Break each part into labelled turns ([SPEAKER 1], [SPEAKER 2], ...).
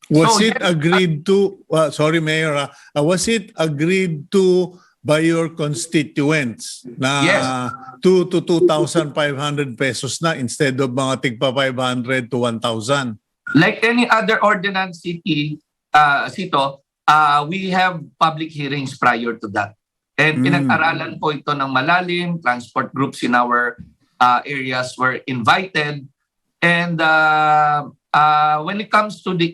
[SPEAKER 1] Was
[SPEAKER 2] So,
[SPEAKER 1] it agreed to, sorry Mayor, was it agreed to by your constituents na
[SPEAKER 2] yes,
[SPEAKER 1] 2 to 2,500 pesos na instead of mga tigpa 500 to 1,000?
[SPEAKER 2] like any other ordinance city, Sito, we have public hearings prior to that. And pinag-aralan po ito ng malalim, transport groups in our areas were invited. And when it comes to the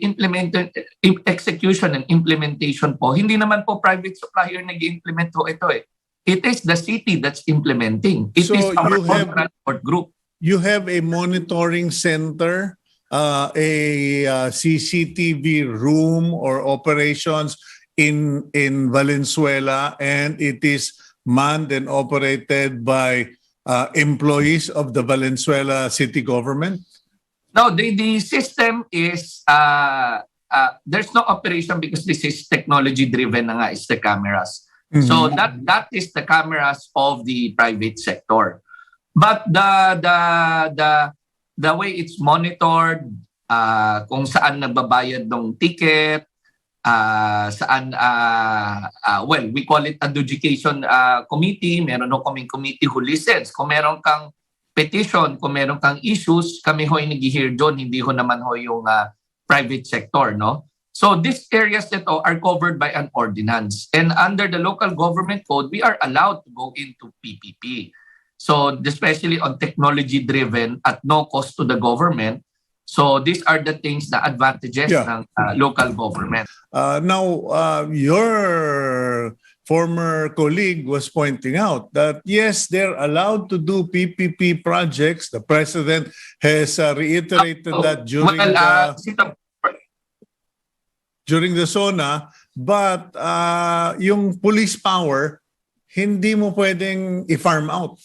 [SPEAKER 2] execution and implementation po, hindi naman po private supplier nag-implement po ito eh. It is the city that's implementing. It
[SPEAKER 1] So
[SPEAKER 2] is our
[SPEAKER 1] you have-
[SPEAKER 2] transport group.
[SPEAKER 1] You have a monitoring center, a CCTV room or operations in Valenzuela, and it is manned and operated by employees of the Valenzuela City government?
[SPEAKER 2] No, the system is, there's no operation because this is technology driven na nga, is the cameras. So that is the cameras of the private sector. But the way it's monitored, kung saan nagbabayad ng ticket, saan, well, we call it adjudication committee. Meron ho kaming committee who listens. Kung meron kang petition, kung meron kang issues, kami ho'y nag-hear doon, hindi ho naman ho yung private sector, no? So these areas nito are covered by an ordinance. And under the local government code, we are allowed to go into PPP. So especially on technology-driven at no cost to the government. So these are the things, the advantages ng local government.
[SPEAKER 1] Now, your former colleague was pointing out that yes, they're allowed to do PPP projects. The president has reiterated that during the SONA, but yung police power, hindi mo pwedeng i-farm out.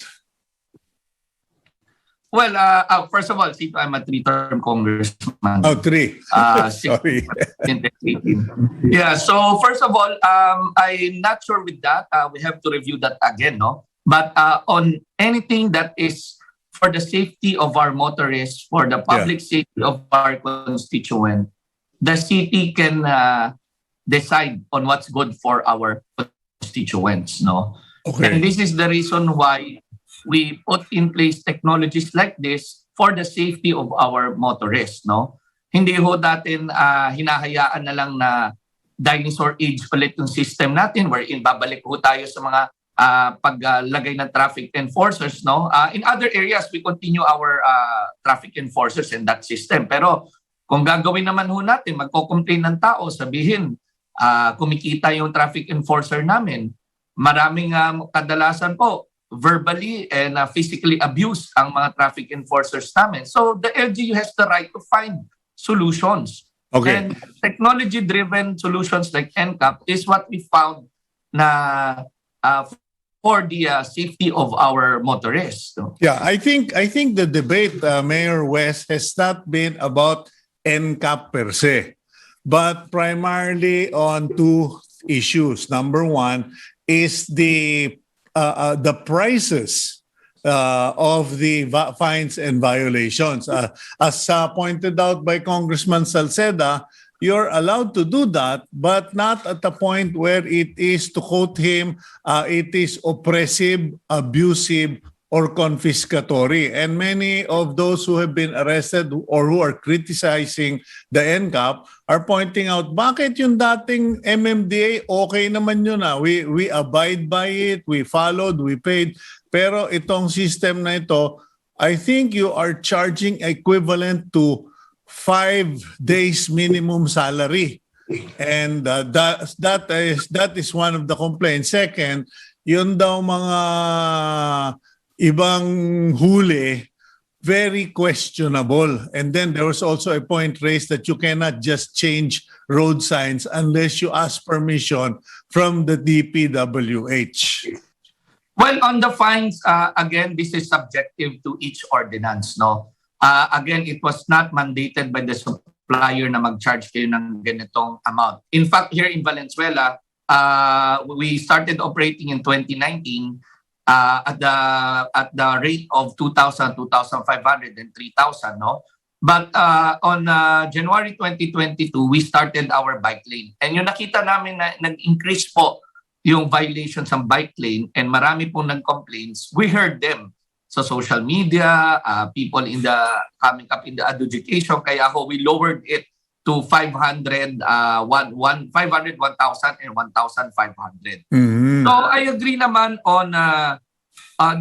[SPEAKER 2] Well, first of all, Sito, I'm a three-term congressman.
[SPEAKER 1] Oh, three. Sorry.
[SPEAKER 2] Yeah, so first of all, I'm not sure with that. We have to review that again, no? But on anything that is for the safety of our motorists, for the public safety of our constituent, the city can decide on what's good for our constituents, no?
[SPEAKER 1] Okay.
[SPEAKER 2] And this is the reason why we put in place technologies like this for the safety of our motorists, no? Hindi ho natin hinahayaan na lang na dinosaur age ulit yung system natin wherein babalik ho tayo sa mga paglagay ng traffic enforcers, no? In other areas, we continue our traffic enforcers in that system. Pero kung gagawin naman ho natin, magko-complain ng tao, sabihin, kumikita yung traffic enforcer namin. Maraming kadalasan po, verbally and physically abuse ang mga traffic enforcers namin. So the LGU has the right to find solutions.
[SPEAKER 1] Okay.
[SPEAKER 2] And technology-driven solutions like NCAP is what we found na for the safety of our motorists. So,
[SPEAKER 1] yeah, I think the debate, Mayor Wes, has not been about NCAP per se, but primarily on two issues. Number one is the prices of the fines and violations. As pointed out by Congressman Salceda, you're allowed to do that, but not at the point where it is, to quote him, it is oppressive, abusive, or confiscatory. And many of those who have been arrested or who are criticizing the NCAP are pointing out, bakit yung dating MMDA, okay naman yun we abide by it, we followed, we paid. Pero itong system na ito, I think you are charging equivalent to 5 days minimum salary. And that is one of the complaints. Second, yun daw mga ibang huli, very questionable. And then there was also a point raised that you cannot just change road signs unless you ask permission from the DPWH.
[SPEAKER 2] well, on the fines, again, this is subjective to each ordinance, no? Again, it was not mandated by the supplier na mag-charge kayo ng ganitong amount. In fact, here in Valenzuela, we started operating in 2019 at the rate of 2,000, 2,500, and 3,000, no? But on January 2022, we started our bike lane. And yung nakita namin na nag-increase po yung violations ng bike lane and marami pong nag-complaints, we heard them sa social media, people in the coming up in the adjudication. Kaya we lowered it to 500, 1,000, and 1,500.
[SPEAKER 1] Mhm.
[SPEAKER 2] So I agree naman on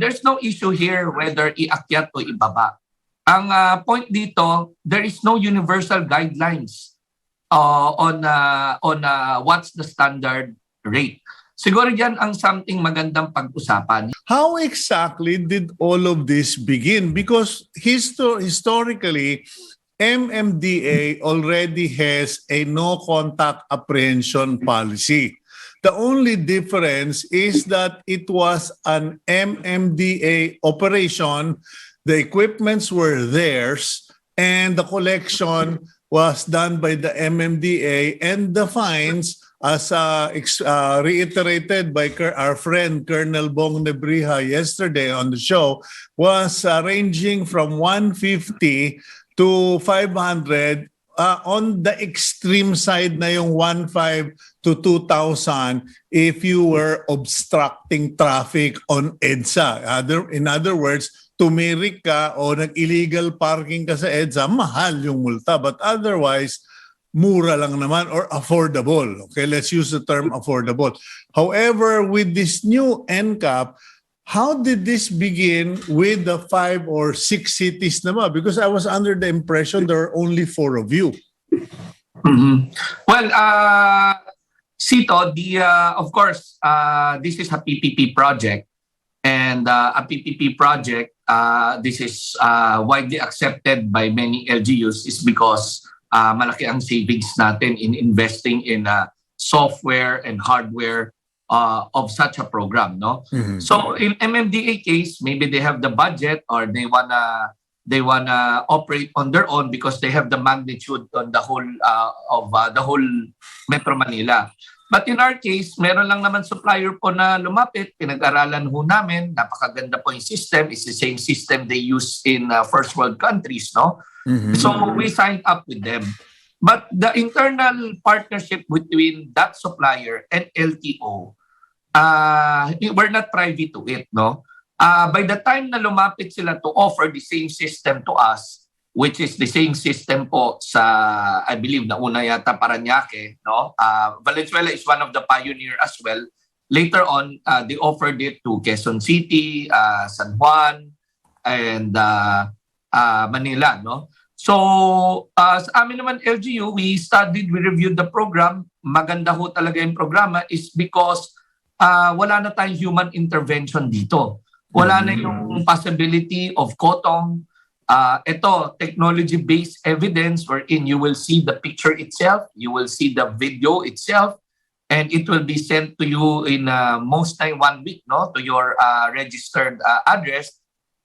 [SPEAKER 2] there's no issue here whether iakyat o ibaba. Ang point dito, there is no universal guidelines on what's the standard rate. Siguro yan ang something magandang pag-usapan.
[SPEAKER 1] How exactly did all of this begin? Because historically, MMDA already has a no-contact apprehension policy. The only difference is that it was an MMDA operation, the equipments were theirs, and the collection was done by the MMDA, and the fines, as reiterated by our friend Colonel Bong Nebriha yesterday on the show, was ranging from 150 to 500. On the extreme side na yung 1,500 to 2,000 if you were obstructing traffic on EDSA. In other words, tumirik ka o nag-illegal parking ka sa EDSA, mahal yung multa. But otherwise, mura lang naman or affordable. Okay, let's use the term affordable. However, with this new NCAP, how did this begin with the 5 or 6 cities naman? Because I was under the impression there are only 4 of you.
[SPEAKER 2] Mm-hmm. Well, Sito, of course, this is a PPP project. And a PPP project, this is widely accepted by many LGUs is because malaki ang savings natin in investing in software and hardware of such a program, no? Mm-hmm. So in MMDA case, maybe they have the budget or they wanna operate on their own because they have the magnitude on the whole of the whole Metro Manila. But in our case, meron lang naman supplier po na lumapit, pinag-aralan ho namin, napakaganda po yung system, it's the same system they use in first world countries, no? Mm-hmm. So we signed up with them. But the internal partnership between that supplier and LTO, we're not privy to it, no? By the time na lumapit sila to offer the same system to us, which is the same system po sa, I believe, nauna yata Parañaque, no? Valenzuela is one of the pioneer as well. Later on, they offered it to Quezon City, San Juan, and Manila, no? So, sa amin naman LGU, we studied, we reviewed the program. Maganda ho talaga yung programa is because wala na tayong human intervention dito. Wala na yung possibility of kotong. Ito, technology-based evidence wherein you will see the picture itself, you will see the video itself, and it will be sent to you in most time 1 week, no, to your registered address.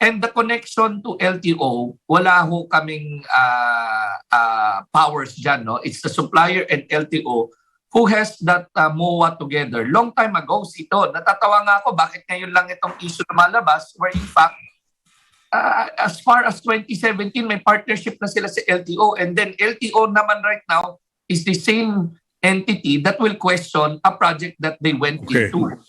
[SPEAKER 2] And the connection to LTO, wala ho kaming powers dyan, no? It's the supplier and LTO who has that MOA together. Long time ago, Sito, natatawa nga ako bakit ngayon lang itong issue na malabas where in fact, as far as 2017, may partnership na sila sa LTO. And then LTO naman right now is the same entity that will question a project that they went into.